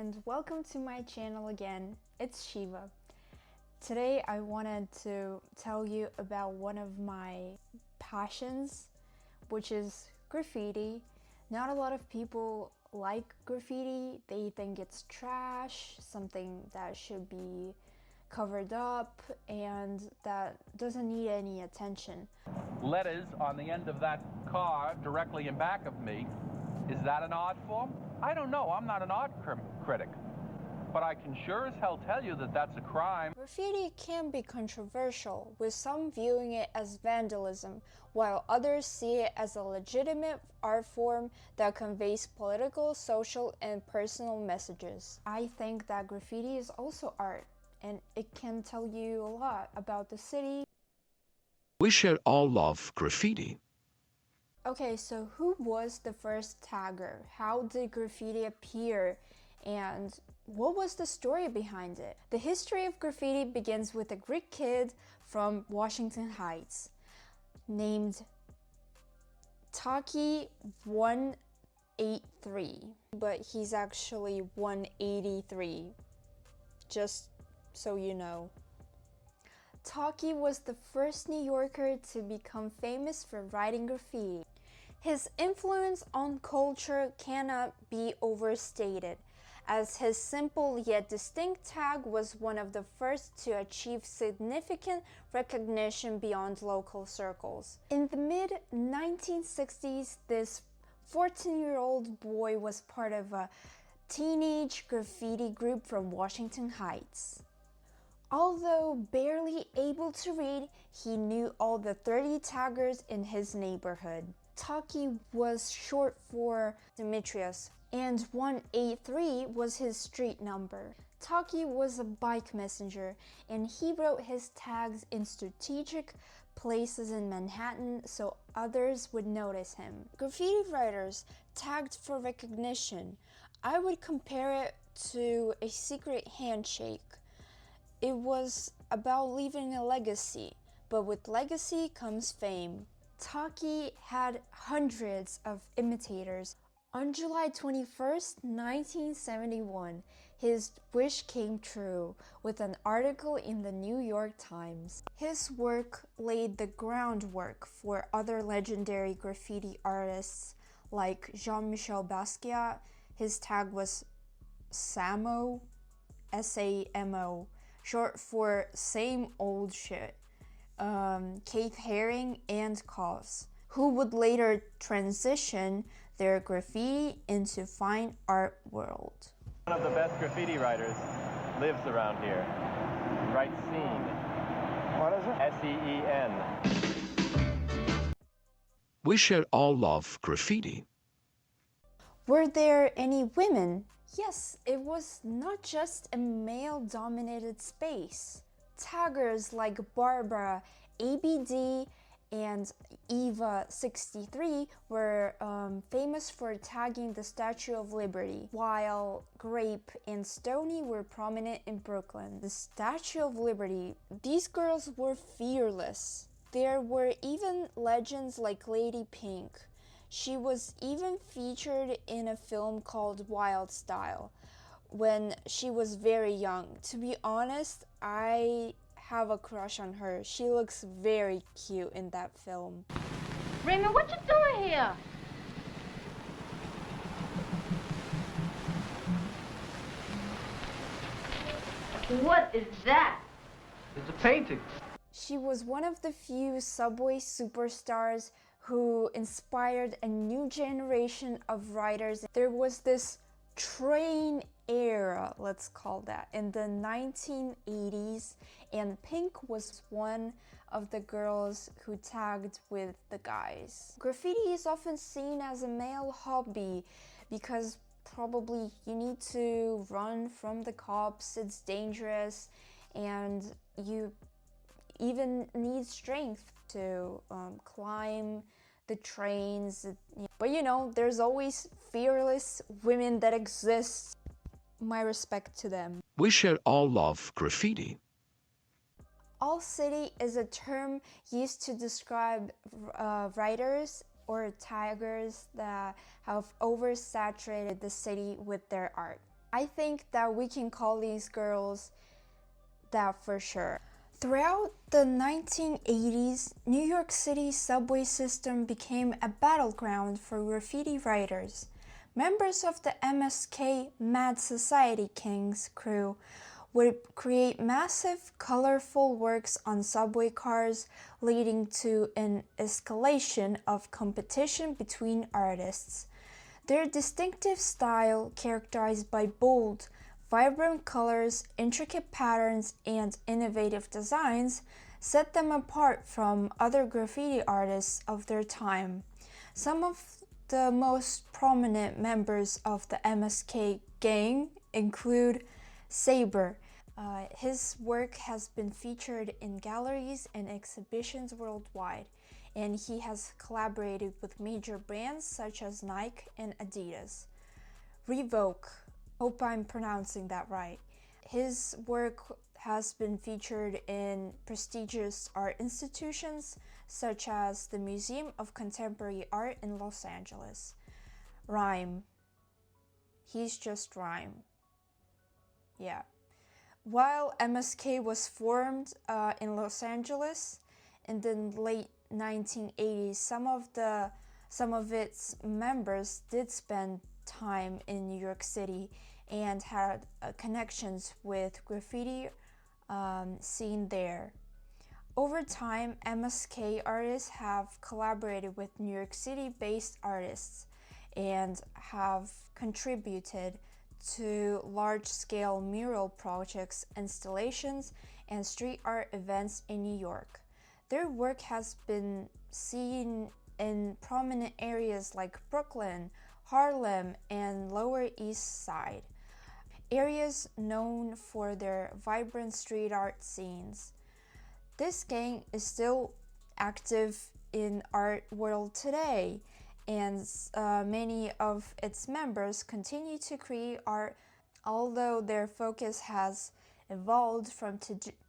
and welcome to my channel again. It's Shiva. Today I wanted to tell you about one of my passions, which is graffiti. Not a lot of people like graffiti. They think it's trash, something that should be covered up and that doesn't need any attention. Letters on the end of that car directly in back of me. Is that an art form? I don't know. I'm not an art critic. But I can sure as hell tell you that that's a crime. Graffiti can be controversial, with some viewing it as vandalism, while others see it as a legitimate art form that conveys political, social, and personal messages. I think that graffiti is also art, and it can tell you a lot about the city. We should all love graffiti. Okay, so who was the first tagger? How did graffiti appear? And what was the story behind it? The history of graffiti begins with a Greek kid from Washington Heights named Taki 183, but he's actually 183, just so you know. Taki was the first New Yorker to become famous for writing graffiti. His influence on culture cannot be overstated, as his simple yet distinct tag was one of the first to achieve significant recognition beyond local circles. In the mid-1960s, this 14-year-old boy was part of a teenage graffiti group from Washington Heights. Although barely able to read, he knew all the 30 taggers in his neighborhood. Taki was short for Demetrius, and 183 was his street number. Taki was a bike messenger, and he wrote his tags in strategic places in Manhattan so others would notice him. Graffiti writers tagged for recognition. I would compare it to a secret handshake. It was about leaving a legacy, but with legacy comes fame. Taki had hundreds of imitators. On July 21st, 1971, his wish came true with an article in the New York Times. His work laid the groundwork for other legendary graffiti artists like Jean-Michel Basquiat. His tag was SAMO, S-A-M-O, short for same old shit. Haring and Cause, who would later transition their graffiti into fine art world. One of the best graffiti writers lives around here. He writes scene. What is it? S-E-E-N. We should all love graffiti. Were there any women? Yes, it was not just a male-dominated space. Taggers like Barbara, ABD, and Eva 63 were famous for tagging the Statue of Liberty, while Grape and Stoney were prominent in Brooklyn. The Statue of Liberty, these girls were fearless. There were even legends like Lady Pink. She was even featured in a film called Wild Style when she was very young. To be honest, I have a crush on her. She looks very cute in that film. Raymond, what you doing here? What is that? It's a painting. She was one of the few subway superstars who inspired a new generation of writers. There was this train era, let's call that, in the 1980s, and Pink was one of the girls who tagged with the guys. Graffiti is often seen as a male hobby because probably you need to run from the cops, it's dangerous, and you even need strength to climb the trains. But you know, there's always fearless women that exist. My respect to them. We should all love graffiti. All city is a term used to describe writers or taggers that have oversaturated the city with their art. I think that we can call these girls that for sure. Throughout the 1980s, New York City's subway system became a battleground for graffiti writers. Members of the MSK Mad Society Kings crew would create massive, colorful works on subway cars, leading to an escalation of competition between artists. Their distinctive style, characterized by bold, vibrant colors, intricate patterns, and innovative designs, set them apart from other graffiti artists of their time. Some of the most prominent members of the MSK gang include Saber. His work has been featured in galleries and exhibitions worldwide, and he has collaborated with major brands such as Nike and Adidas. Revoke, hope I'm pronouncing that right. His work has been featured in prestigious art institutions such as the Museum of Contemporary Art in Los Angeles. Rhyme. He's just Rhyme. Yeah. While MSK was formed in Los Angeles in the late 1980s, some of its members did spend time in New York City and had connections with graffiti scene there. Over time, MSK artists have collaborated with New York City-based artists and have contributed to large-scale mural projects, installations, and street art events in New York. Their work has been seen in prominent areas like Brooklyn, Harlem, and Lower East Side, areas known for their vibrant street art scenes. This gang is still active in art world today, and many of its members continue to create art, although their focus has evolved from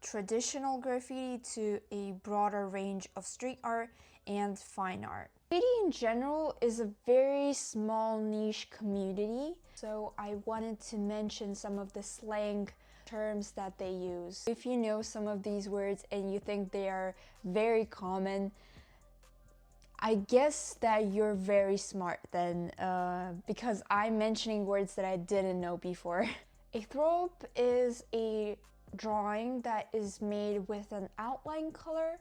traditional graffiti to a broader range of street art and fine art. Graffiti in general is a very small niche community, so I wanted to mention some of the slang terms that they use. If you know some of these words and you think they are very common, I guess that you're very smart then, because I'm mentioning words that I didn't know before. A throw-up is a drawing that is made with an outline color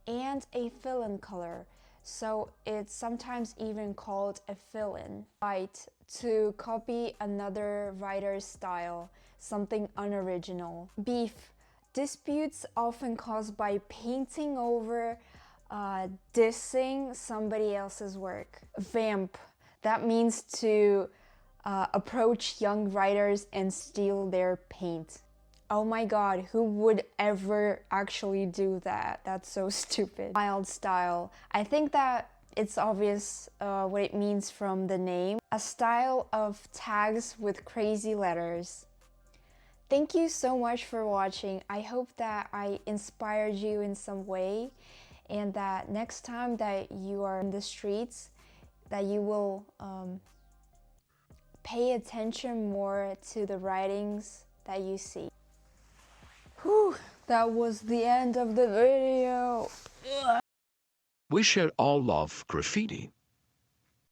and a fill-in color, so it's sometimes even called a fill-in. Write, to copy another writer's style, something unoriginal. Beef, disputes often caused by painting over, dissing somebody else's work. Vamp, that means to approach young writers and steal their paint. Oh my god, who would ever actually do that? That's so stupid. Wild style. I think that it's obvious what it means from the name. A style of tags with crazy letters. Thank you so much for watching. I hope that I inspired you in some way, and that next time that you are in the streets, that you will pay attention more to the writings that you see. Whew, that was the end of the video. We should all love graffiti.